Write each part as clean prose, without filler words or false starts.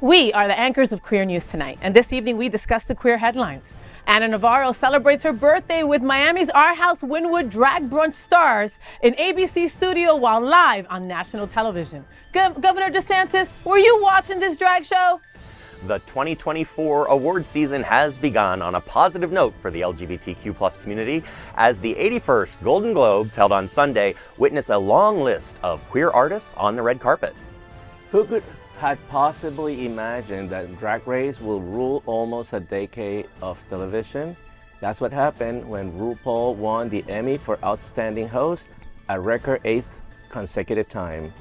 We are the anchors of Queer News Tonight, and this evening we discuss the queer headlines. Anna Navarro celebrates her birthday with Miami's Our House Wynwood Drag Brunch stars in ABC studio while live on national television. Governor DeSantis, were you watching this drag show? The 2024 award season has begun on a positive note for the LGBTQ+ community as the 81st Golden Globes, held on Sunday, witness a long list of queer artists on the red carpet. Who could have possibly imagined that Drag Race will rule almost a decade of television? That's what happened when RuPaul won the Emmy for Outstanding Host, a record 8th consecutive time.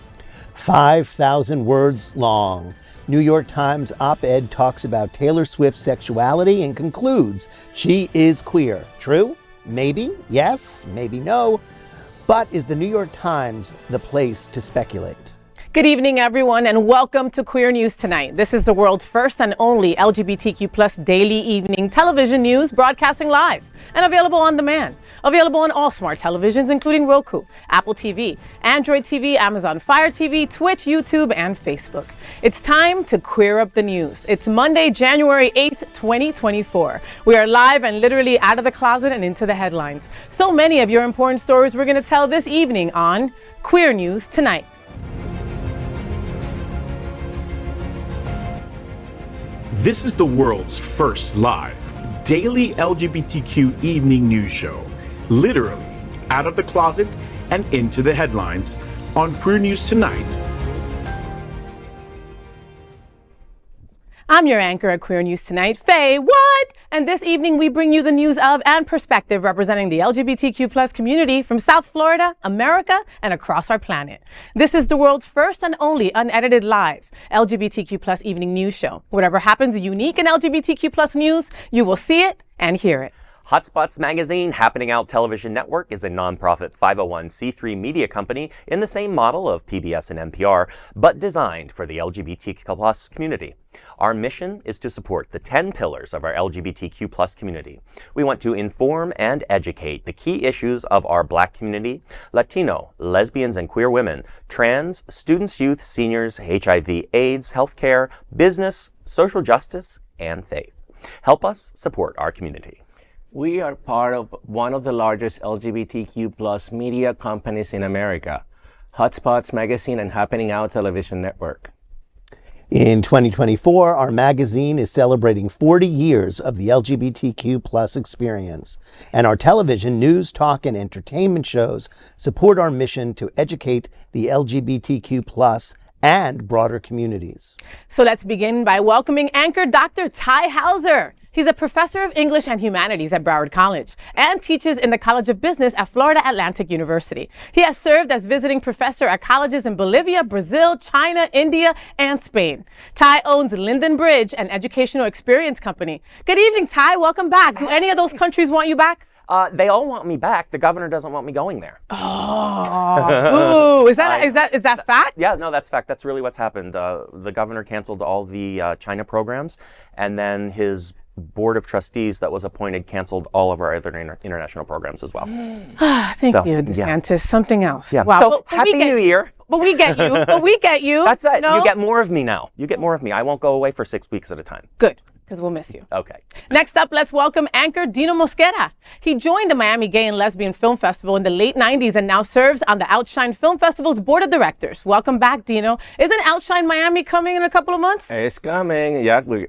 5,000 words long. New York Times op-ed talks about Taylor Swift's sexuality and concludes she is queer. True? Maybe? Yes? Maybe no? But is the New York Times the place to speculate? Good evening, everyone, and welcome to Queer News Tonight. This is the world's first and only LGBTQ+ daily evening television news broadcasting live and available on demand. Available on all smart televisions, including Roku, Apple TV, Android TV, Amazon Fire TV, Twitch, YouTube, and Facebook. It's time to queer up the news. It's Monday, January 8th, 2024. We are live and literally out of the closet and into the headlines. So many of your important stories we're going to tell this evening on Queer News Tonight. This is the world's first live daily LGBTQ evening news show, literally out of the closet and into the headlines on Queer News Tonight. I'm your anchor at Queer News Tonight, FayWhat? And this evening we bring you the news of and perspective representing the LGBTQ+ community from South Florida, America, and across our planet. This is the world's first and only unedited live LGBTQ+ evening news show. Whatever happens unique in LGBTQ+ news, you will see it and hear it. HOTspots Magazine Happening Out Television Network is a nonprofit 501c3 media company in the same model of PBS and NPR, but designed for the LGBTQ+ community. Our mission is to support the 10 pillars of our LGBTQ+ community. We want to inform and educate the key issues of our Black community, Latino, lesbians and queer women, trans, students, youth, seniors, HIV, AIDS, healthcare, business, social justice, and faith. Help us support our community. We are part of one of the largest LGBTQ+ media companies in America, HOTspots Magazine and Happening Out Television Network. In 2024, our magazine is celebrating 40 years of the LGBTQ+ experience, and our television, news, talk, and entertainment shows support our mission to educate the LGBTQ+ and broader communities. So let's begin by welcoming anchor Dr. Tai Houser. He's a professor of English and Humanities at Broward College and teaches in the College of Business at Florida Atlantic University. He has served as visiting professor at colleges in Bolivia, Brazil, China, India, and Spain. Tai owns Linden Bridge, an educational experience company. Good evening, Tai. Welcome back. Do any of those countries want you back? They all want me back. The governor doesn't want me going there. Oh, is that fact? Yeah, no, that's fact. That's really what's happened. The governor canceled all the China programs, and then his board of trustees that was appointed canceled all of our other international programs as well. Thank you, DeSantis. Yeah. Something else. Yeah. Wow. So, Happy New Year. But we get you. That's it. No? You get more of me now. You get more of me. I won't go away for 6 weeks at a time. Good. Because we'll miss you. Okay. Next up, let's welcome anchor Dino Mosquera. He joined the Miami Gay and Lesbian Film Festival in the late 90s and now serves on the Outshine Film Festival's board of directors. Welcome back, Dino. Isn't Outshine Miami coming in a couple of months? It's coming. Yeah, we're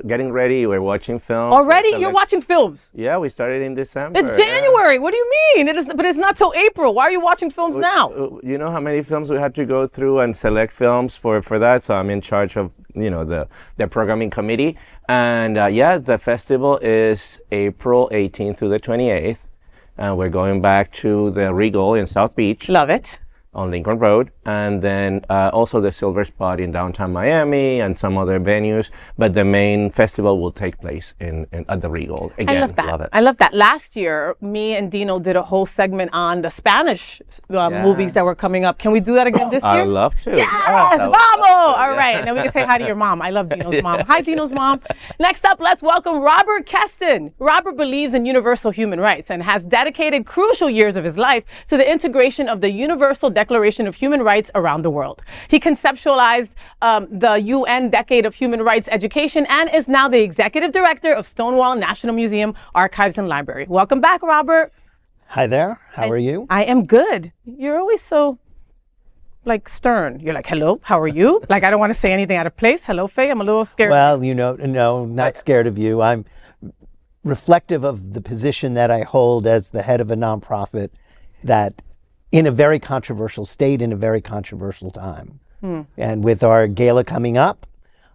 getting ready. We're watching films. Already? You're watching films? Yeah, we started in December. It's January. Yeah. What do you mean? But it's not till April. Why are you watching films now? You know how many films we had to go through and select films for that? So I'm in charge of, the programming committee. And the festival is April 18th through the 28th. And we're going back to the Regal in South Beach. Love it. On Lincoln Road, and then also the Silver Spot in downtown Miami and some other venues. But the main festival will take place at the Regal again. I love that. I love that. Last year, me and Dino did a whole segment on the Spanish movies that were coming up. Can we do that again this year? I'd love to. Yes, vamos! All right, and then we can say hi to your mom. I love Dino's mom. Hi, Dino's mom. Next up, let's welcome Robert Kesten. Robert believes in universal human rights and has dedicated crucial years of his life to the integration of the Universal Declaration Declaration of Human Rights around the world. He conceptualized the UN Decade of Human Rights Education and is now the executive director of Stonewall National Museum, Archives and Library. Welcome back, Robert. Hi there. How are you? I am good. You're always so stern. You're like, hello, how are you? Like, I don't want to say anything out of place. Hello, Faye. I'm a little scared. Well, no, not scared of you. I'm reflective of the position that I hold as the head of a nonprofit that in a very controversial state, in a very controversial time. And with our gala coming up,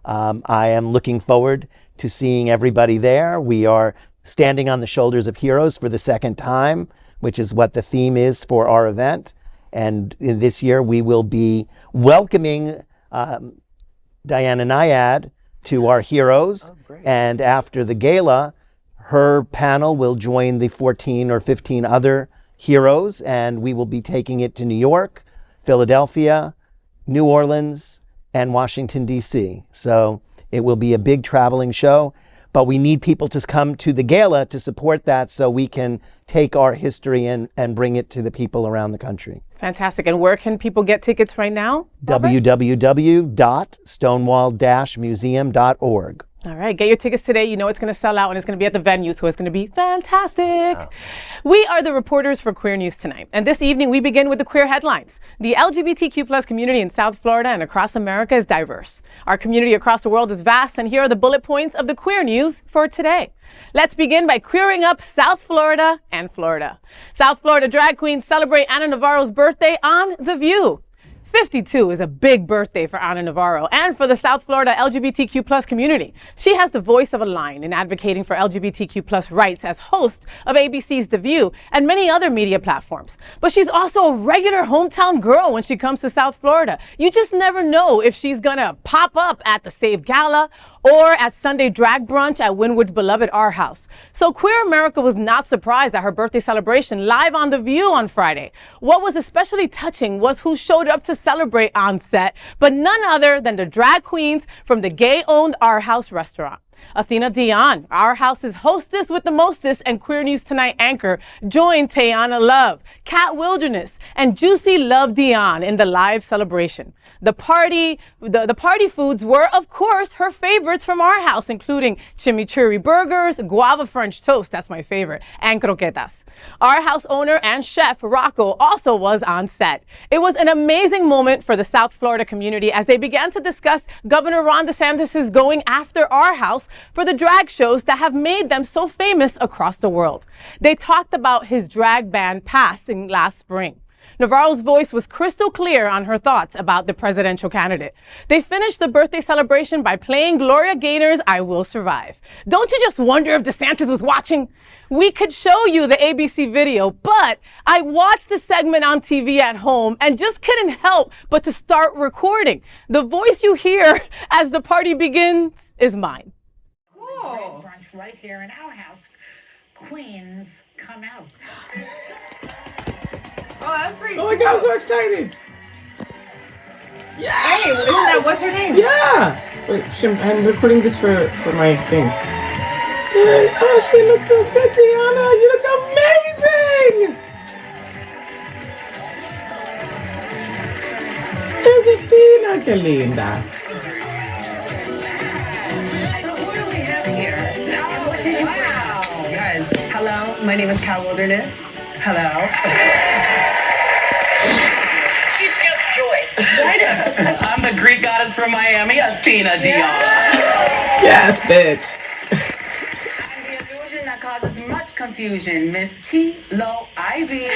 I am looking forward to seeing everybody there. We are standing on the shoulders of heroes for the second time, which is what the theme is for our event. And this year we will be welcoming Diana Nyad to our heroes. And after the gala, her panel will join the 14 or 15 other heroes, and we will be taking it to New York, Philadelphia, New Orleans, and Washington, D.C. So it will be a big traveling show. But we need people to come to the gala to support that so we can take our history and bring it to the people around the country. Fantastic. And where can people get tickets right now? www.stonewall-museum.org. All right, get your tickets today. You know it's going to sell out and it's going to be at the venue, so it's going to be fantastic. Wow. We are the reporters for Queer News Tonight. And this evening, we begin with the queer headlines. The LGBTQ plus community in South Florida and across America is diverse. Our community across the world is vast, and here are the bullet points of the queer news for today. Let's begin by queering up South Florida and Florida. South Florida drag queens celebrate Ana Navarro's birthday on The View. 52 is a big birthday for Ana Navarro and for the South Florida LGBTQ plus community. She has the voice of a line in advocating for LGBTQ plus rights as host of ABC's The View and many other media platforms. But she's also a regular hometown girl when she comes to South Florida. You just never know if she's gonna pop up at the Save Gala or at Sunday drag brunch at Wynwood's beloved R House. So Queer America was not surprised at her birthday celebration live on The View on Friday. What was especially touching was who showed up to celebrate on set, but none other than the drag queens from the gay-owned R House restaurant. Athena Dion, Our House's hostess with the mostest and Queer News Tonight anchor, joined Tayana Love, Cat Wilderness, and Juicy Love Dion in the live celebration. The party foods were, of course, her favorites from Our House, including chimichurri burgers, guava French toast, that's my favorite, and croquetas. Our House owner and chef Rocco also was on set. It was an amazing moment for the South Florida community as they began to discuss Governor Ron DeSantis' going after Our House for the drag shows that have made them so famous across the world. They talked about his drag ban passing last spring. Navarro's voice was crystal clear on her thoughts about the presidential candidate. They finished the birthday celebration by playing Gloria Gaynor's I Will Survive. Don't you just wonder if DeSantis was watching? We could show you the ABC video, but I watched the segment on TV at home and just couldn't help but to start recording. The voice you hear as the party begins is mine. Cool. Brunch right here in our house. Queens, come out. Oh, that's pretty cool. Oh my God, I'm so excited. Yeah. Hey, isn't that, what's her name? Yeah. Wait, I'm recording this for my thing. Yes. Oh, she looks so good, Tiana. You look amazing. There's Athena, que linda. So who do we have here? What did you bring? Wow. Guys, hello. My name is Cat Wilderness. Hello. She's just joy. I'm the Greek goddess from Miami, Athena Dion. Yes, bitch. I'm the illusion that causes much confusion, Miss T-Lo Ivy.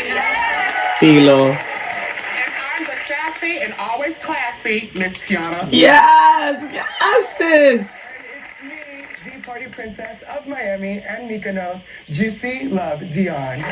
Tilo. And I'm the sassy and always classy Miss Tiana. Yes, yes, sis. It's me, the party princess of Miami and Mykonos, Juicy Love Dion.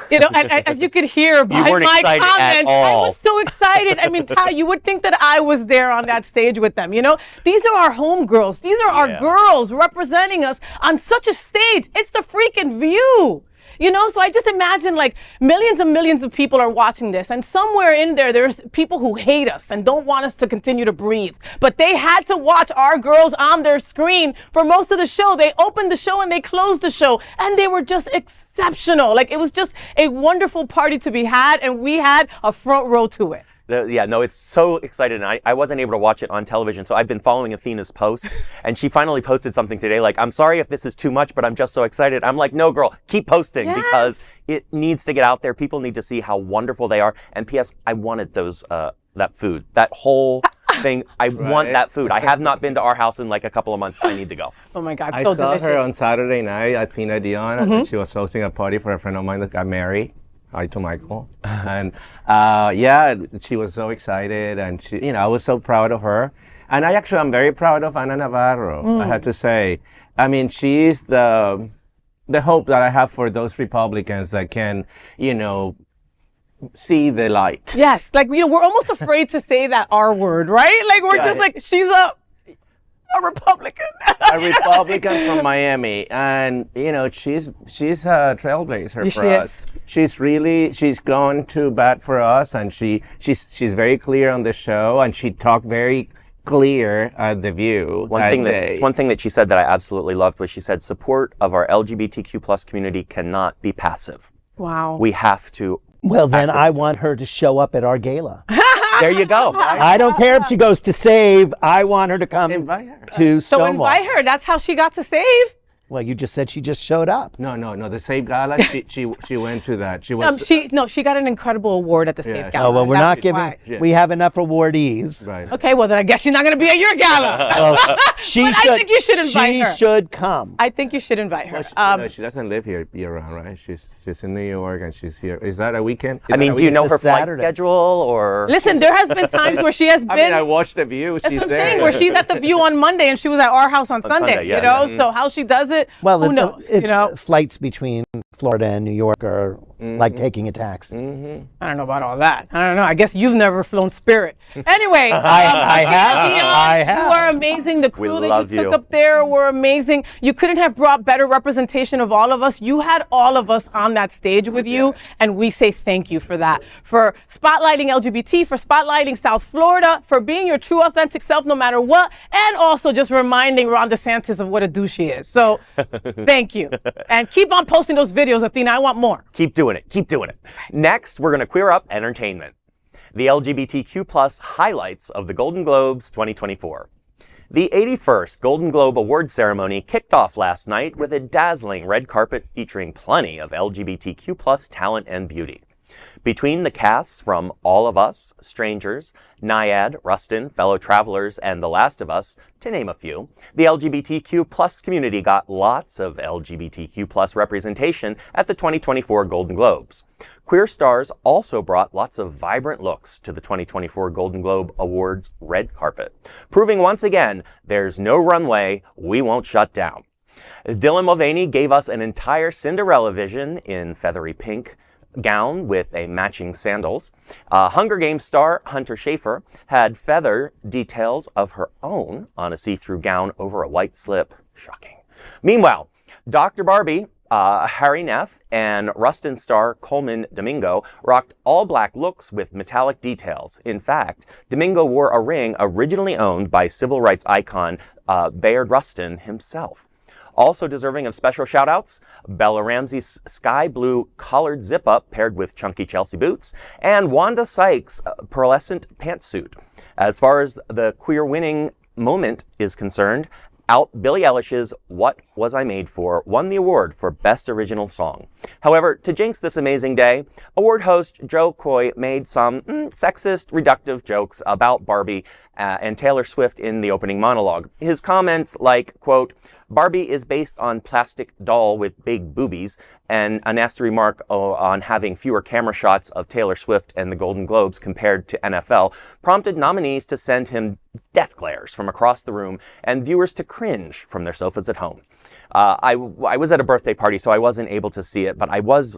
You know, as you could hear by my comments, I was so excited. I mean, Ty, you would think that I was there on that stage with them. You know, these are our homegirls. These are our girls representing us on such a stage. It's the freaking View. You know, so I just imagine like millions and millions of people are watching this, and somewhere in there, there's people who hate us and don't want us to continue to breathe. But they had to watch our girls on their screen for most of the show. They opened the show and they closed the show, and they were just exceptional. Like, it was just a wonderful party to be had, and we had a front row to it. It's so exciting. I wasn't able to watch it on television, so I've been following Athena's posts, and she finally posted something today like, I'm sorry if this is too much, but I'm just so excited. I'm like, no, girl, keep posting, because it needs to get out there. People need to see how wonderful they are. And P.S., I wanted that food, that whole thing. I want that food. I have not been to our house in like a couple of months. I need to go. Oh my God, I so saw delicious. her on Saturday night at Pina Dion, and she was hosting a party for a friend of mine that got married. Hi to Michael. And she was so excited, and she, I was so proud of her. And I'm very proud of Ana Navarro, I have to say. I mean, she's the hope that I have for those Republicans that can, see the light. Yes, like, we're almost afraid to say that R word, right? Like, we're just like, she's a Republican. A Republican from Miami, and she's a trailblazer for us. She's gone to bat for us, and she's very clear on the show, and she talked very clear at The View. One thing that she said that I absolutely loved was she said, support of our LGBTQ plus community cannot be passive. Wow. We have to. Well, then I want her to show up at our gala. There you go. I don't care if she goes to Save. I want her to come to Stonewall. So invite her. That's how she got to Save. Well, you just said she just showed up. No. The Save Gala, she went to that. She got an incredible award at the Save Gala. Oh, well, we're not giving. We have enough awardees. Right. Okay, well, then I guess she's not going to be at your gala. Well, I think you should invite her. She should come. I think you should invite her. She doesn't live here year-round, right? She's in New York, and she's here. Is that a weekend? Do you know her flight schedule, or? Listen, there has been times where she has been. I watched The View. That's what I'm saying, where she's at The View on Monday, and she was at our house on Sunday. So how she does it, who knows? Flights between Florida and New York are like taking a taxi. I don't know about all that. I don't know. I guess you've never flown Spirit. Anyway, I have. You are amazing. The crew that you took you. up there were amazing. You couldn't have brought better representation of all of us. You had all of us on that stage with you, and we say thank you for that. For spotlighting LGBT, for spotlighting South Florida, for being your true, authentic self no matter what, and also just reminding Ron DeSantis of what a douche he is. So, thank you. And keep on posting those videos, Athena. I want more. Keep doing it. Keep doing it. Next, we're going to queer up entertainment. The LGBTQ plus highlights of the Golden Globes 2024. The 81st Golden Globe Awards ceremony kicked off last night with a dazzling red carpet featuring plenty of LGBTQ plus talent and beauty. Between the casts from All of Us, Strangers, Nyad, Rustin, Fellow Travelers, and The Last of Us, to name a few, the LGBTQ plus community got lots of LGBTQ plus representation at the 2024 Golden Globes. Queer stars also brought lots of vibrant looks to the 2024 Golden Globe Awards red carpet, proving once again, there's no runway, we won't shut down. Dylan Mulvaney gave us an entire Cinderella vision in feathery pink gown with a matching sandals. Hunger Games star Hunter Schafer had feather details of her own on a see-through gown over a white slip. Shocking. Meanwhile, Dr. Barbie, Harry Neff, and Rustin star Coleman Domingo rocked all-black looks with metallic details. In fact, Domingo wore a ring originally owned by civil rights icon Bayard Rustin himself. Also deserving of special shout-outs, Bella Ramsey's sky blue collared zip-up paired with chunky Chelsea boots, and Wanda Sykes' pearlescent pantsuit. As far as the queer winning moment is concerned, Billie Eilish's What Was I Made For won the award for Best Original Song. However, to jinx this amazing day, award host Joe Coy made some sexist, reductive jokes about Barbie and Taylor Swift in the opening monologue. His comments like, quote, Barbie is based on plastic doll with big boobies, and a nasty remark on having fewer camera shots of Taylor Swift and the Golden Globes compared to NFL prompted nominees to send him death glares from across the room and viewers to cringe from their sofas at home. I was at a birthday party, so I wasn't able to see it, but I was,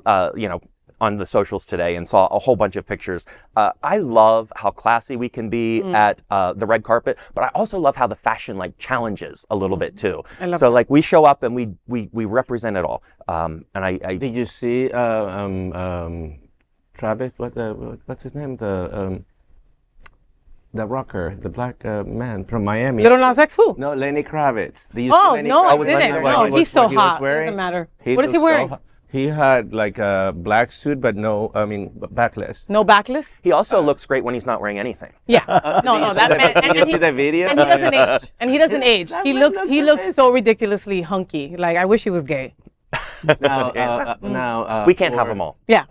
on the socials today and saw a whole bunch of pictures. I love how classy we can be at the red carpet, but I also love how the fashion like challenges a little bit too. So like we show up and we represent it all. And I did you see Travis? What's his name? The rocker, the black man from Miami. Little Nas X who? No, Lenny Kravitz. No, I didn't. No, he's so hot. Wearing? Doesn't matter. What is he wearing? He had like a black suit, but backless. No backless? He also looks great when he's not wearing anything. Yeah. No, that man. Did you see the video? And he doesn't age. And he doesn't age. He looks so ridiculously hunky. Like, I wish he was gay. Now, we can't have them all. Yeah.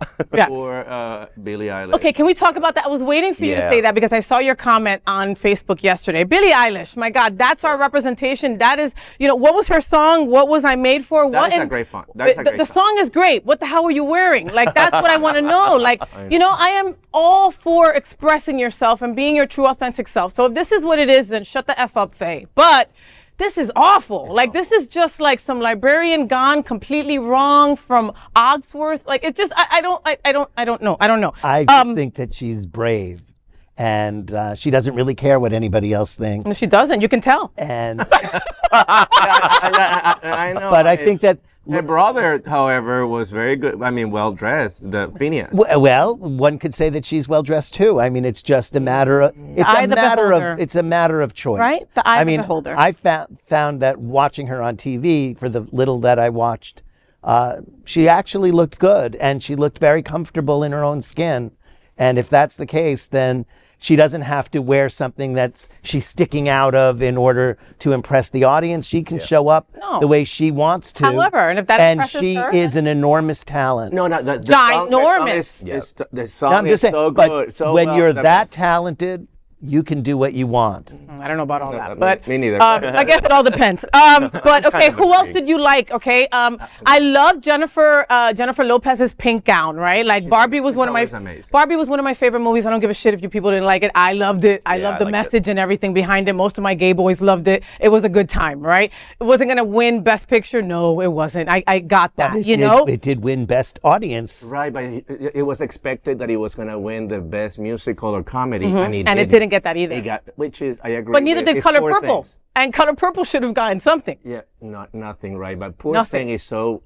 For Billie Eilish. Okay, can we talk about that? I was waiting for you to say that because I saw your comment on Facebook yesterday. Billie Eilish, my God, that's our representation. That is, what was her song? What was I made for? That's a great song. The song is great. What the hell were you wearing? Like, that's what I want to know. Like, I am all for expressing yourself and being your true, authentic self. So if this is what it is, then shut the F up, Faye. But this is awful. This is just like some librarian gone completely wrong from Ogsworth. Like, it's just, I don't know. I just think that she's brave. And she doesn't really care what anybody else thinks. No, she doesn't. You can tell. And I know. But I think that her brother, however, was very good. I mean, well dressed. The Phineas. Well, one could say that she's well dressed too. I mean, it's just a matter of it's a matter of choice. Right? The eye of the beholder. I found that watching her on TV, for the little that I watched, she actually looked good and she looked very comfortable in her own skin. And if that's the case, then she doesn't have to wear something that she's sticking out of in order to impress the audience. She can show up the way she wants to. However, and if that impresses her, is an enormous talent. No, ginormous. The song is so good. But when you're that talented, you can do what you want. I don't know about all that, but me neither. I guess it all depends. But okay, who else did you like? Okay, I love Jennifer Lopez's pink gown. Right, like Barbie was one of my favorite movies. I don't give a shit if you people didn't like it. I loved it. I loved the message and everything behind it. Most of my gay boys loved it. It was a good time. Right, it wasn't gonna win Best Picture. No, it wasn't. I got that. It did win Best Audience. Right, but it was expected that he was gonna win the Best Musical or Comedy, and it didn't get that either. Which is, I agree. But neither did Color Purple. And Color Purple should have gotten something. Yeah, nothing, right? But Poor Thing is so.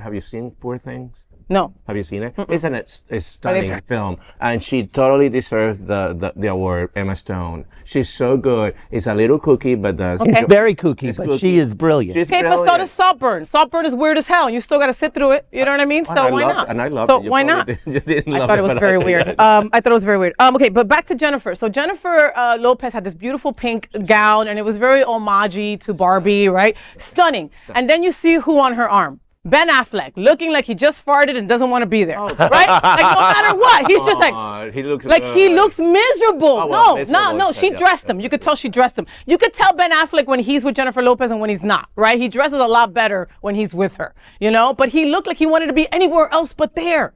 Have you seen Poor Things? No. Have you seen it? Isn't it a stunning film? And she totally deserves the award, Emma Stone. She's so good. It's a little kooky, but it's very kooky, but she is brilliant. Okay, but so does Saltburn. Saltburn is weird as hell, and you still got to sit through it. You know what I mean? So why not? And I loved it. So why not? You didn't love it. I thought it was very weird. I thought it was very weird. Okay, but back to Jennifer. So Jennifer Lopez had this beautiful pink gown, and it was very homage to Barbie, right? Stunning. And then you see who on her arm? Ben Affleck, looking like he just farted and doesn't want to be there, right? Like no matter what, he's just like he looks miserable. No, she dressed him. You could tell she dressed him. You could tell Ben Affleck when he's with Jennifer Lopez and when he's not, right? He dresses a lot better when he's with her, But he looked like he wanted to be anywhere else but there.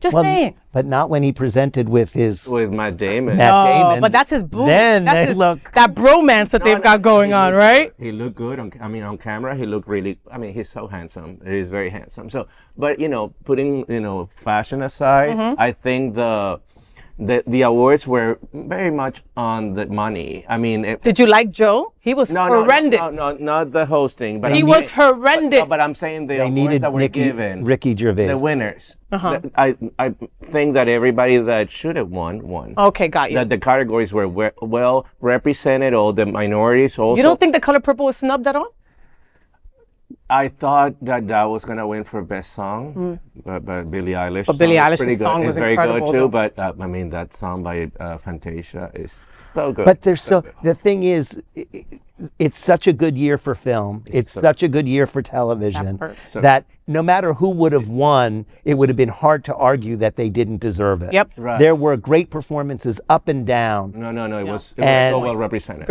Just saying. But not when he presented with Matt Damon. Damon. But that's his boo. Then that bromance that they've got going on, right? He looked good. On camera, he looked really. He's so handsome. He's very handsome. So, but putting fashion aside, I think the awards were very much on the money. Did you like Joe? He was horrendous. No, not the hosting. But he was horrendous. No, but I'm saying the awards needed that were given. Ricky Gervais. The winners. I think that everybody that should have won. Okay, got you. That the categories were well represented, all the minorities also. You don't think the Color Purple was snubbed at all? I thought that was gonna win for best song, but Billie Eilish. But Billie Eilish's song was very incredible, good too. though. But that song by Fantasia is so good. But the thing is, it's such a good year for film. It's such a good year for television that no matter who would have won, it would have been hard to argue that they didn't deserve it. Yep. Right. There were great performances up and down. No. It was so well represented.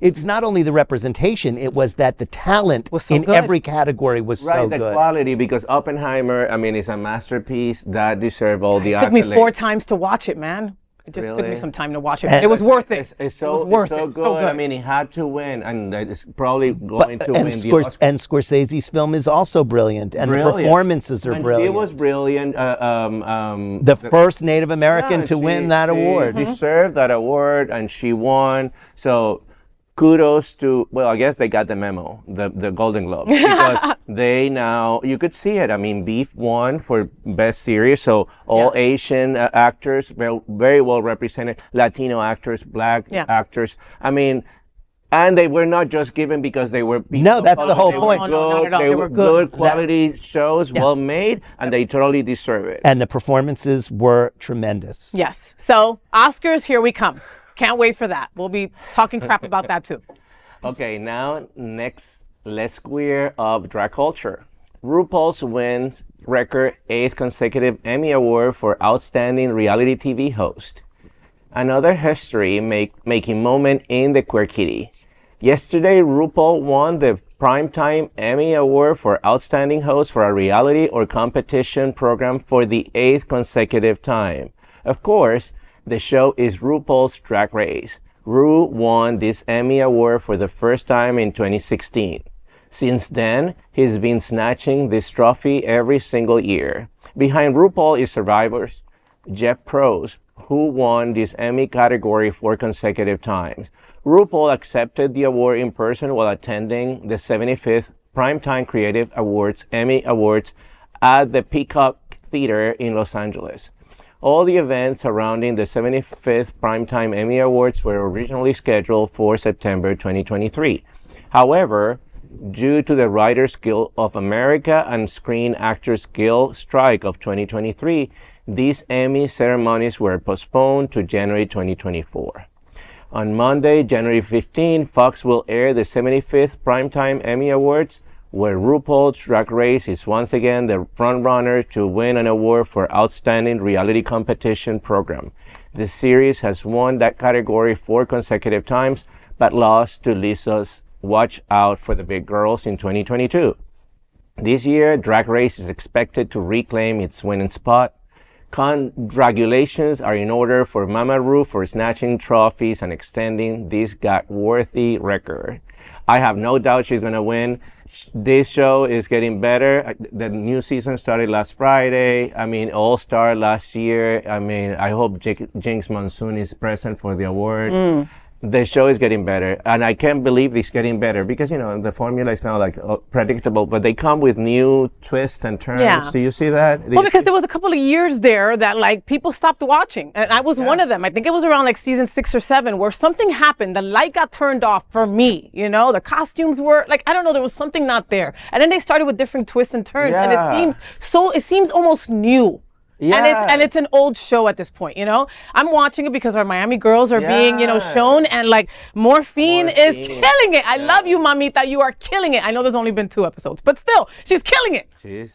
It's not only the representation, it was that the talent was so in good. every category was so good. The quality, because Oppenheimer, is a masterpiece that deserved all the accolades. It took me 4 times to watch it, man. It just took me Really? some time to watch it, but it was worth it. It's so, it was worth it's so it. good. So good. I mean, he had to win, and it's probably going to win the Oscar. And Scorsese's film is also brilliant, and the Brilliant. performances are And brilliant. he was brilliant. The first Native American to win that award. Deserved that award, and she won. So kudos to, well, I guess they got the memo, the Golden Globe, because they now, you could see it. I mean, Beef won for Best Series, so all Asian actors, very well represented, Latino actors, Black actors. I mean, and they were not just given because they were people. No, that's the whole point. No, not at all. They were good quality shows, well made, and they totally deserve it. And the performances were tremendous. Yes. So Oscars, here we come. Can't wait for that. We'll be talking crap about that too. Okay, now next, let's queer up drag culture. RuPaul's wins record 8th consecutive Emmy Award for Outstanding Reality TV Host. Another history-making moment in the queer kitty. Yesterday, RuPaul won the Primetime Emmy Award for Outstanding Host for a reality or competition program for the 8th consecutive time. Of course, the show is RuPaul's Drag Race. Ru won this Emmy Award for the first time in 2016. Since then, he's been snatching this trophy every single year. Behind RuPaul is Survivors, Jeff Probst, who won this Emmy category 4 consecutive times. RuPaul accepted the award in person while attending the 75th Primetime Creative Awards, Emmy Awards, at the Peacock Theater in Los Angeles. All the events surrounding the 75th Primetime Emmy Awards were originally scheduled for September 2023. However, due to the Writers Guild of America and Screen Actors Guild strike of 2023, these Emmy ceremonies were postponed to January 2024. On Monday, January 15, Fox will air the 75th Primetime Emmy Awards, where RuPaul's Drag Race is once again the frontrunner to win an award for Outstanding Reality Competition Program. The series has won that category 4 consecutive times, but lost to Lizzo's Watch Out for the Big Girls in 2022. This year, Drag Race is expected to reclaim its winning spot. Congratulations are in order for Mama Ru for snatching trophies and extending this gag-worthy record. I have no doubt she's going to win. This show is getting better. The new season started last Friday. I mean, All-Star last year. I mean, I hope Jinx Monsoon is present for the award. The show is getting better, and I can't believe it's getting better because, you know, the formula is kind of like predictable, but they come with new twists and turns. Yeah. Do you see that? Well, because there was a couple of years there that like people stopped watching, and I was one of them. I think it was around like season 6 or 7 where something happened. The light got turned off for me. You know, the costumes were like, I don't know, there was something not there, and then they started with different twists and turns, and it seems almost new. Yeah. And it's an old show at this point, you know? I'm watching it because our Miami girls are being, you know, shown, and like Morphine is killing it. I love you, Mamita. You are killing it. I know there's only been 2 episodes, but still, she's killing it. She's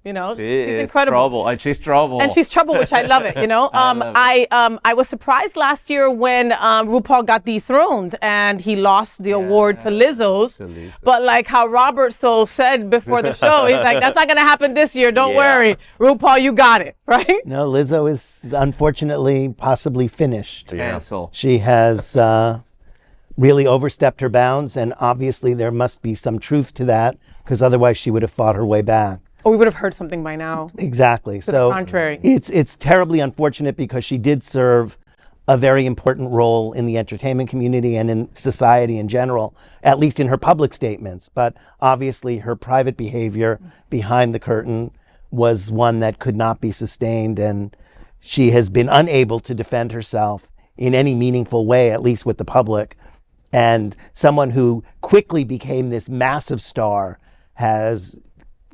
You know, she's incredible. Trouble. And she's trouble. And she's trouble, which I love it, you know. I was surprised last year when RuPaul got dethroned and he lost the award to Lizzo's. But like how Robert said before the show, he's like, that's not going to happen this year. Don't worry. RuPaul, you got it, right? No, Lizzo is unfortunately possibly finished. Cancel. She has really overstepped her bounds, and obviously there must be some truth to that, because otherwise she would have fought her way back. Or we would have heard something by now. Exactly. To the contrary. It's terribly unfortunate because she did serve a very important role in the entertainment community and in society in general, at least in her public statements. But obviously her private behavior behind the curtain was one that could not be sustained, and she has been unable to defend herself in any meaningful way, at least with the public. And someone who quickly became this massive star has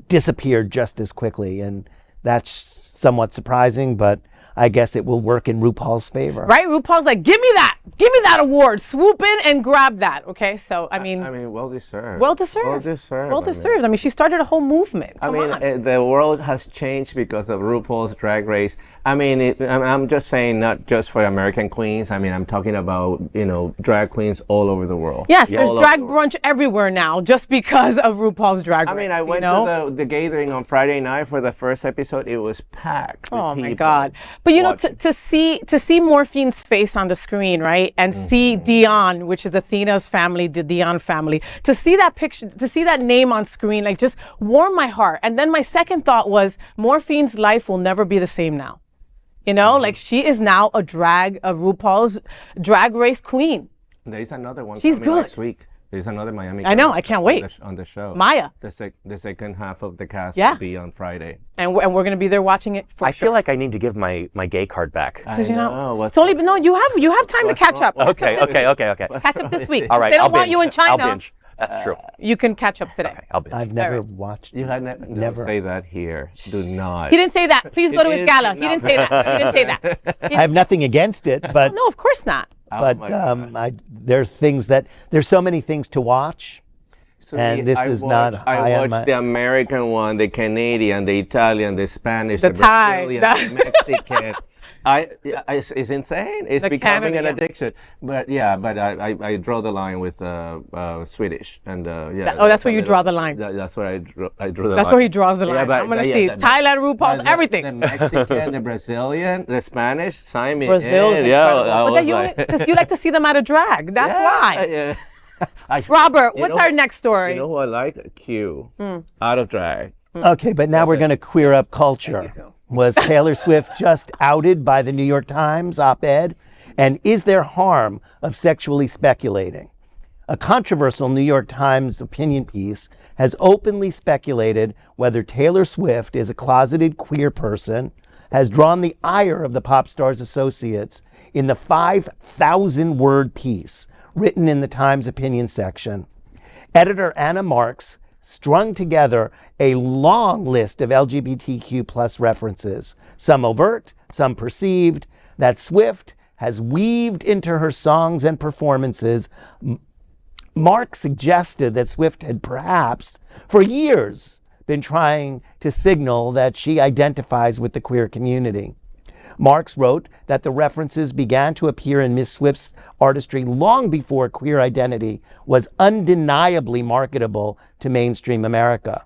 disappeared just as quickly, and that's somewhat surprising, but I guess it will work in RuPaul's favor. Right? RuPaul's like, give me that award, swoop in and grab that. Okay, so I mean, well deserved. Well deserved. I mean, she started a whole movement. The world has changed because of RuPaul's Drag Race. I mean, I'm just saying, not just for American queens. I mean, I'm talking about, you know, drag queens all over the world. Yes, there's drag brunch everywhere now just because of RuPaul's Drag Race. I mean, I went to the gathering on Friday night for the first episode. It was packed. Oh my God. But you know, watch it. to see Morphine's face on the screen, right, and see Dion, which is Athena's family, the Dion family, to see that picture, to see that name on screen, like just warmed my heart. And then my second thought was, Morphine's life will never be the same now. You know, like she is now a RuPaul's drag race queen. There's another one She's coming good. next week. There's another Miami. I know, girl I can't wait. on the show. Maya. The second half of the cast Yeah. will be on Friday. And we're going to be there watching it for I sure. feel like I need to give my gay card back. Because you're not. know, what's It's only no. You have time to what's catch up. wrong? Okay. Catch up this week. All right, They don't I'll want binge. you in China. I'll binge. That's true. You can catch up today. Okay, I'll binge. I've never Alright. watched. You had Never. Don't say that here. Do not. He didn't say that. Please go to his is gala. He not. didn't say that. He didn't say that. I have nothing against it, but No, of course not. Oh my God. there's so many things to watch. So And this is not high I on watched my- the American one, the Canadian, the Italian, the Spanish, The the Thai, Brazilian, the- the Mexican. It's insane. It's The becoming Canadian. an addiction. But yeah, I draw the line with Swedish and yeah. That's where you draw the line. That's where I drew the line. That's where he draws the line. Yeah, but- I'm gonna yeah, see the- Thailand, RuPaul, the- everything. The Mexican, the Brazilian, the Spanish, sign me Brazil's in. incredible. Yeah, I But was then like, because you like to see them out of drag. That's why. Yeah. Robert, You what's know- our next story? You know who I like? Q. Out of drag. Okay, but now we're going to queer up culture. Was Taylor Swift just outed by the New York Times op-ed? And is there harm of sexually speculating? A controversial New York Times opinion piece has openly speculated whether Taylor Swift is a closeted queer person, has drawn the ire of the pop star's associates in the 5,000-word piece written in the Times opinion section. Editor Anna Marks strung together a long list of LGBTQ plus references, some overt, some perceived, that Swift has weaved into her songs and performances. Mark suggested that Swift had perhaps, for years, been trying to signal that she identifies with the queer community. Marx wrote that the references began to appear in Miss Swift's artistry long before queer identity was undeniably marketable to mainstream America.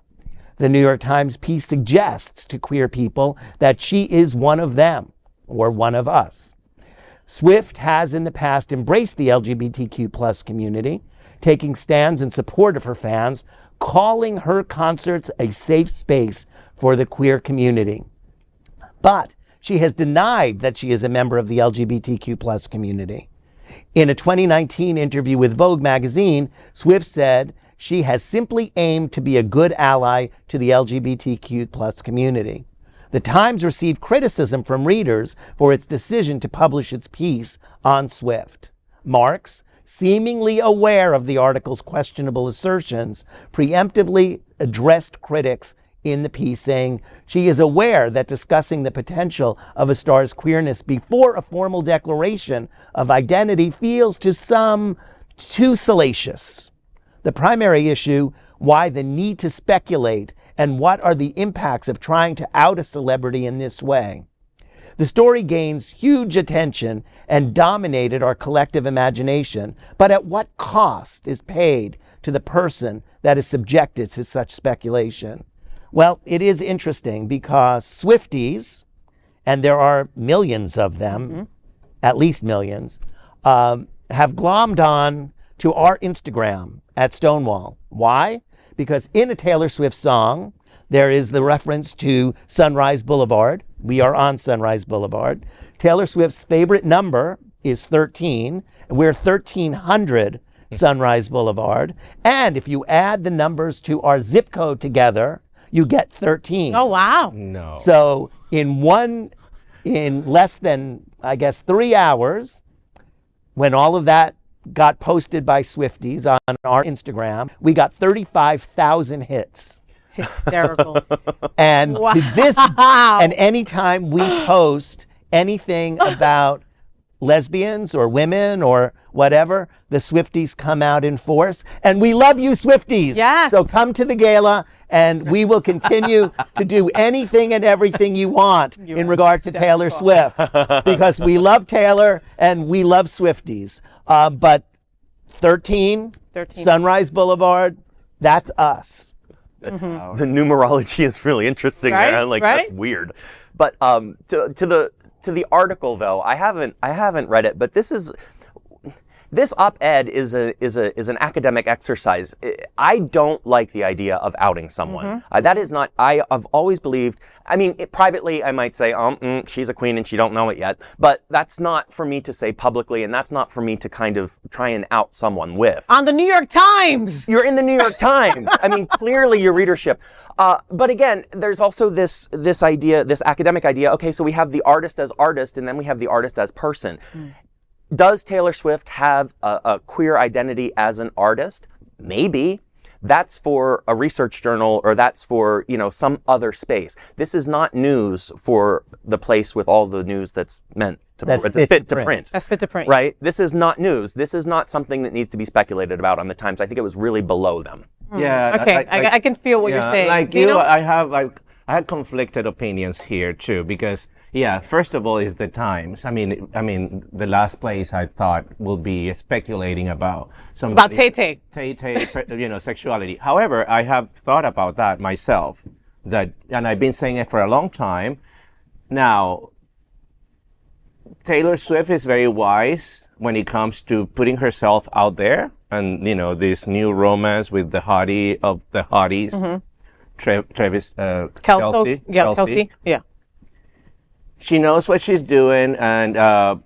The New York Times piece suggests to queer people that she is one of them, or one of us. Swift has in the past embraced the LGBTQ plus community, taking stands in support of her fans, calling her concerts a safe space for the queer community. But she has denied that she is a member of the LGBTQ plus community. In a 2019 interview with Vogue magazine, Swift said she has simply aimed to be a good ally to the LGBTQ plus community. The Times received criticism from readers for its decision to publish its piece on Swift. Marx, seemingly aware of the article's questionable assertions, preemptively addressed critics in the piece, saying she is aware that discussing the potential of a star's queerness before a formal declaration of identity feels to some too salacious. The primary issue, why the need to speculate, and what are the impacts of trying to out a celebrity in this way. The story gains huge attention and dominated our collective imagination, but at what cost is paid to the person that is subjected to such speculation? Well, it is interesting because Swifties, and there are millions of them, at least millions, have glommed on to our Instagram at Stonewall. Why? Because in a Taylor Swift song, there is the reference to Sunrise Boulevard. We are on Sunrise Boulevard. Taylor Swift's favorite number is 13. And we're 1300 Sunrise Boulevard. And if you add the numbers to our zip code together, you get 13. Oh, wow. No. So in less than, I guess, 3 hours, when all of that got posted by Swifties on our Instagram, we got 35,000 hits. Hysterical. And Wow. and anytime we post anything about lesbians or women or whatever, the Swifties come out in force. And we love you, Swifties. Yes. So come to the gala, and we will continue to do anything and everything you want in regard to Taylor Swift, because we love Taylor and we love Swifties. But 13, Sunrise Boulevard, that's us. The numerology is really interesting. Right? Man. Like, Right? that's weird. But to the article though, I haven't read it, but this op-ed is an academic exercise. I don't like the idea of outing someone. That is not. I have always believed. I mean, privately, I might say, she's a queen and she don't know it yet. But that's not for me to say publicly, and that's not for me to kind of try and out someone with. On the New York Times. You're in the New York Times. I mean, clearly your readership. But again, there's also this idea, this academic idea. Okay, so we have the artist as artist, and then we have the artist as person. Does Taylor Swift have a queer identity as an artist? Maybe. That's for a research journal, or that's for, some other space. This is not news for the place with all the news that's meant to fit to print. That's fit to print. Right? This is not news. This is not something that needs to be speculated about on the Times. I think it was really below them. Yeah. Okay, I can feel what you're saying. Like you, I have conflicted opinions here too, because first of all is the Times. I mean, the last place I thought will be speculating about Tay-Tay, sexuality. However, I have thought about that myself, and I've been saying it for a long time. Now, Taylor Swift is very wise when it comes to putting herself out there, and this new romance with the hottie of the hotties, Travis Kelce. Kelce. Yeah. She knows what she's doing, and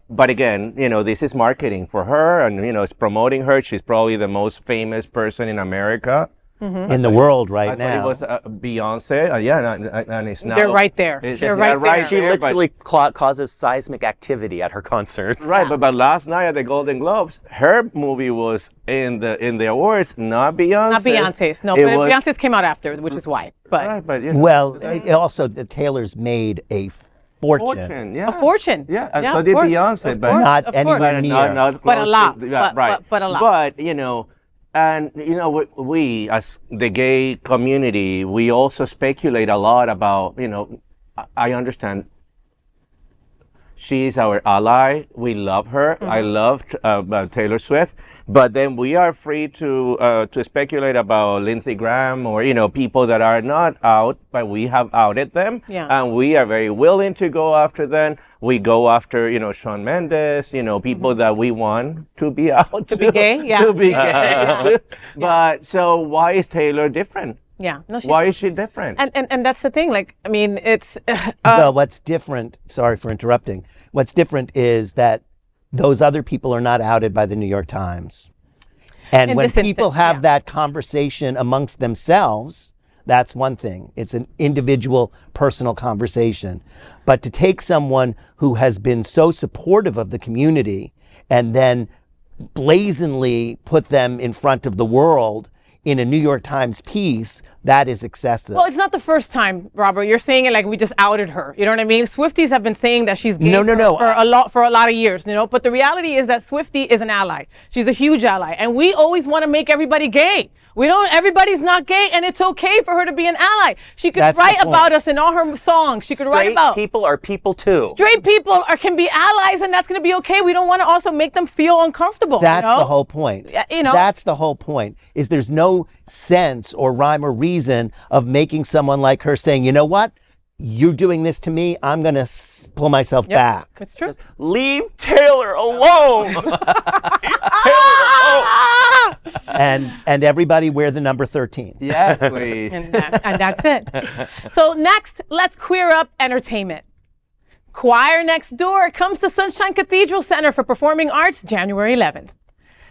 but again, this is marketing for her, and it's promoting her. She's probably the most famous person in America, in the world right now. It was Beyonce, and it's now. They're right there. They're right there. She literally causes seismic activity at her concerts. Right, but last night at the Golden Globes, her movie was in the awards, not Beyonce. Not Beyonce's. No, but Beyonce's came out after, which is why. But right, but also the Taylor's made a fortune. A fortune. Yeah, and so did Beyonce, but not anywhere near. Not but a lot. But a lot. But and we as the gay community, we also speculate a lot about. I understand. She is our ally. We love her. I love Taylor Swift. But then we are free to speculate about Lindsey Graham or people that are not out, but we have outed them, and we are very willing to go after them. We go after Shawn Mendes, people that we want to be out to be gay, to be gay. But so why is Taylor different? Yeah. No, why is she different? And that's the thing. Like, I mean, it's. Well, what's different? Sorry for interrupting. What's different is that those other people are not outed by the New York Times. And when people have that conversation amongst themselves, that's one thing. It's an individual, personal conversation. But to take someone who has been so supportive of the community and then blazonly put them in front of the world in a New York Times piece, that is excessive. Well, it's not the first time, Robert. You're saying it like we just outed her. You know what I mean? Swifties have been saying that she's gay for a lot of years, But the reality is that Swiftie is an ally. She's a huge ally. And we always want to make everybody gay. Everybody's not gay, and it's okay for her to be an ally. She could write about us in all her songs. She could write about. Straight people are people too. Straight people can be allies, and that's going to be okay. We don't want to also make them feel uncomfortable. That's the whole point. That's the whole point, is there's no sense or rhyme or reason of making someone like her saying, you know what? You're doing this to me, I'm going to pull myself back. It's true. Just leave Taylor alone. Leave Taylor alone. And everybody wear the number 13. Yes, please. and that's it. So next, let's queer up entertainment. Choir Next Door comes to Sunshine Cathedral Center for Performing Arts January 11th.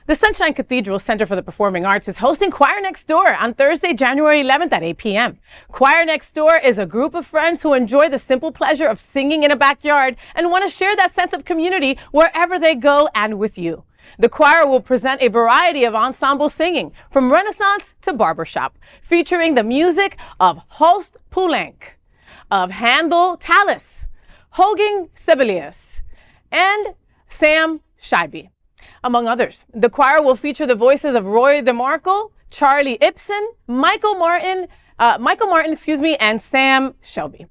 The Sunshine Cathedral Center for the Performing Arts is hosting Choir Next Door on Thursday, January 11th at 8 p.m. Choir Next Door is a group of friends who enjoy the simple pleasure of singing in a backyard and want to share that sense of community wherever they go and with you. The choir will present a variety of ensemble singing, from Renaissance to barbershop, featuring the music of Holst Poulenc, of Handel Tallis, Hogan Sibelius, and Sam Scheibe, among others. The choir will feature the voices of Roy DeMarco, Charlie Ibsen, Michael Martin, and Sam Shelby.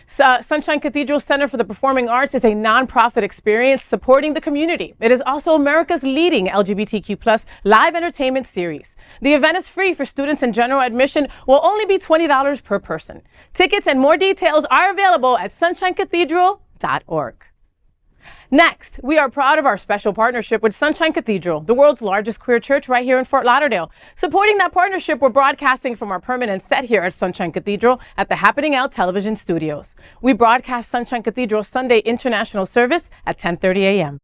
Sunshine Cathedral Center for the Performing Arts is a nonprofit experience supporting the community. It is also America's leading LGBTQ plus live entertainment series. The event is free for students, and general admission will only be $20 per person. Tickets and more details are available at sunshinecathedral.org. Next, we are proud of our special partnership with Sunshine Cathedral, the world's largest queer church right here in Fort Lauderdale. Supporting that partnership, we're broadcasting from our permanent set here at Sunshine Cathedral at the Happening Out television studios. We broadcast Sunshine Cathedral Sunday International Service at 10:30 a.m.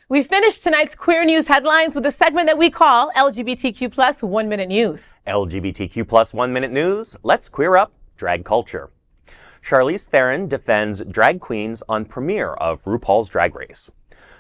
We finished tonight's queer news headlines with a segment that we call LGBTQ plus 1 Minute News. LGBTQ plus 1 Minute News. Let's queer up drag culture. Charlize Theron defends drag queens on premiere of RuPaul's Drag Race.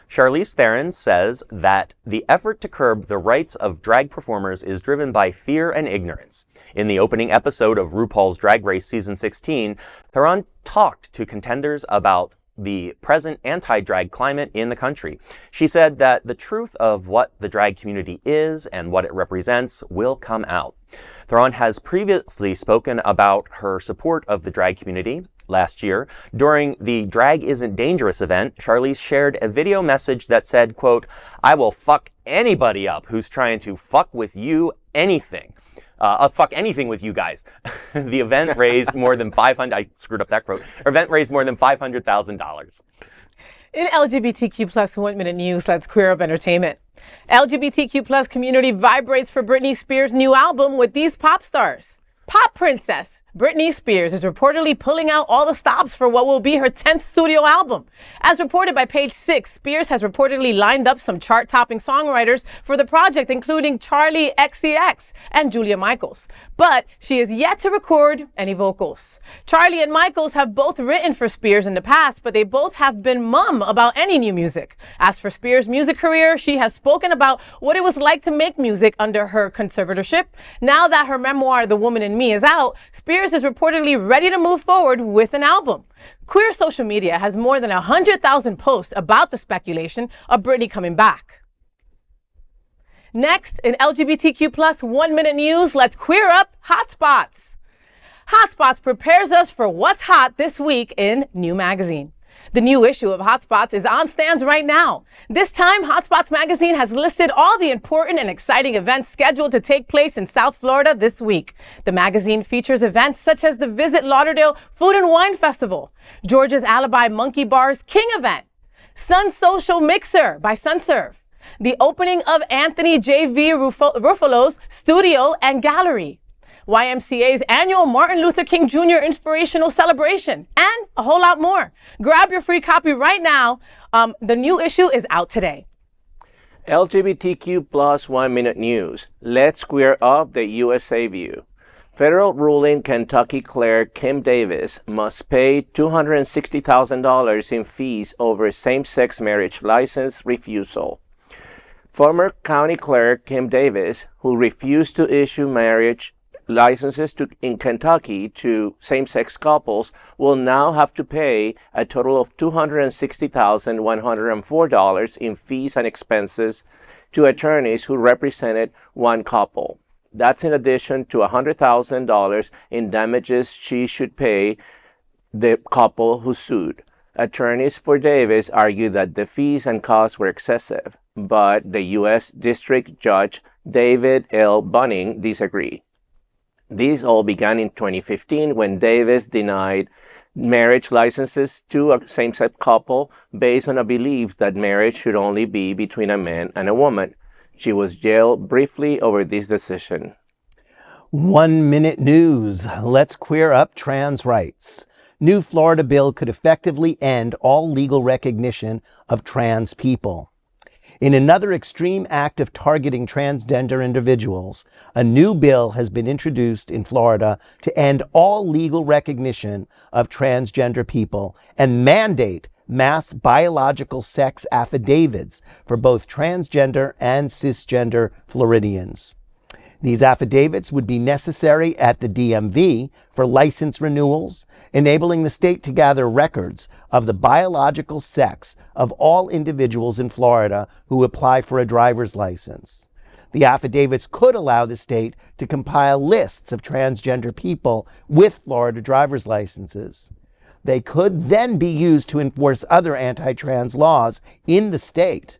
Charlize Theron says that the effort to curb the rights of drag performers is driven by fear and ignorance. In the opening episode of RuPaul's Drag Race Season 16, Theron talked to contenders about the present anti-drag climate in the country. She said that the truth of what the drag community is and what it represents will come out. Theron has previously spoken about her support of the drag community. Last year, during the Drag Isn't Dangerous event, Charlize shared a video message that said, quote, "I will fuck anybody up who's trying to fuck with you anything. I'll fuck anything with you guys." The event raised more than I screwed up that quote. Event raised more than $500,000. In LGBTQ plus 1 Minute News, let's queer up entertainment. LGBTQ plus community vibrates for Britney Spears' new album with these pop stars. Pop princess Britney Spears is reportedly pulling out all the stops for what will be her 10th studio album. As reported by Page Six, Spears has reportedly lined up some chart-topping songwriters for the project, including Charli XCX and Julia Michaels. But she is yet to record any vocals. Charli and Michaels have both written for Spears in the past, but they both have been mum about any new music. As for Spears' music career, she has spoken about what it was like to make music under her conservatorship. Now that her memoir, The Woman in Me, is out, Spears is reportedly ready to move forward with an album. Queer social media has more than 100,000 posts about the speculation of Britney coming back. Next, in LGBTQ plus 1 Minute News, let's queer up HOTspots. HOTspots prepares us for what's hot this week in New Magazine. The new issue of HOTspots is on stands right now. This time, HOTspots magazine has listed all the important and exciting events scheduled to take place in South Florida this week. The magazine features events such as the Visit Lauderdale Food and Wine Festival, Georgia's Alibi Monkey Bar's King event, Sun Social Mixer by Sunserve, the opening of Anthony J.V. Ruffalo's studio and gallery, YMCA's annual Martin Luther King Jr. Inspirational Celebration, and a whole lot more. Grab your free copy right now. The new issue is out today. LGBTQ plus 1 Minute News. Let's square up the USA view. Federal ruling Kentucky clerk Kim Davis must pay $260,000 in fees over same-sex marriage license refusal. Former county clerk Kim Davis, who refused to issue marriage licenses in Kentucky to same-sex couples will now have to pay a total of $260,104 in fees and expenses to attorneys who represented one couple. That's in addition to $100,000 in damages she should pay the couple who sued. Attorneys for Davis argued that the fees and costs were excessive, but the U.S. District Judge David L. Bunning disagreed. This all began in 2015 when Davis denied marriage licenses to a same-sex couple based on a belief that marriage should only be between a man and a woman. She was jailed briefly over this decision. 1 minute news. Let's queer up trans rights. New Florida bill could effectively end all legal recognition of trans people. In another extreme act of targeting transgender individuals, a new bill has been introduced in Florida to end all legal recognition of transgender people and mandate mass biological sex affidavits for both transgender and cisgender Floridians. These affidavits would be necessary at the DMV for license renewals, enabling the state to gather records of the biological sex of all individuals in Florida who apply for a driver's license. The affidavits could allow the state to compile lists of transgender people with Florida driver's licenses. They could then be used to enforce other anti-trans laws in the state.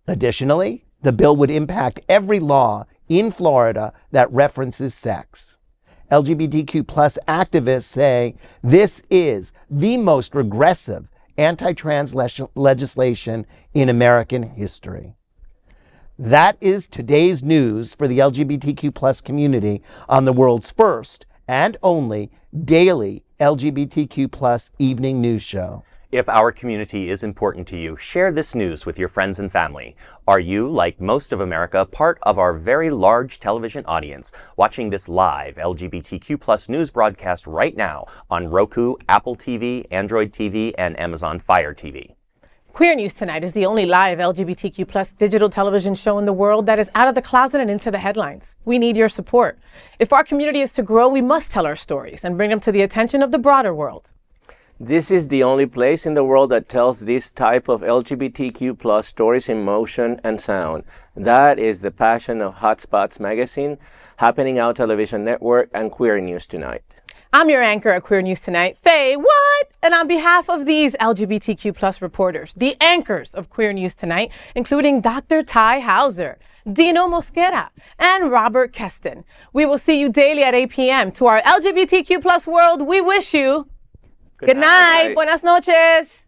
Additionally, the bill would impact every law in Florida that references sex. LGBTQ plus activists say this is the most regressive anti-trans legislation in American history. That is today's news for the LGBTQ plus community on the world's first and only daily LGBTQ plus evening news show. If our community is important to you, share this news with your friends and family. Are you, like most of America, part of our very large television audience, watching this live LGBTQ plus news broadcast right now on Roku, Apple TV, Android TV, and Amazon Fire TV? Queer News Tonight is the only live LGBTQ plus digital television show in the world that is out of the closet and into the headlines. We need your support. If our community is to grow, we must tell our stories and bring them to the attention of the broader world. This is the only place in the world that tells this type of LGBTQ plus stories in motion and sound. That is the passion of HOTspots magazine, Happening Out Television Network, and Queer News Tonight. I'm your anchor at Queer News Tonight, FayWhat! And on behalf of these LGBTQ plus reporters, the anchors of Queer News Tonight, including Dr. Tai Houser, Dino Mosquera, and Robert Kesten, we will see you daily at 8 p.m. To our LGBTQ plus world, we wish you good night. Buenas noches.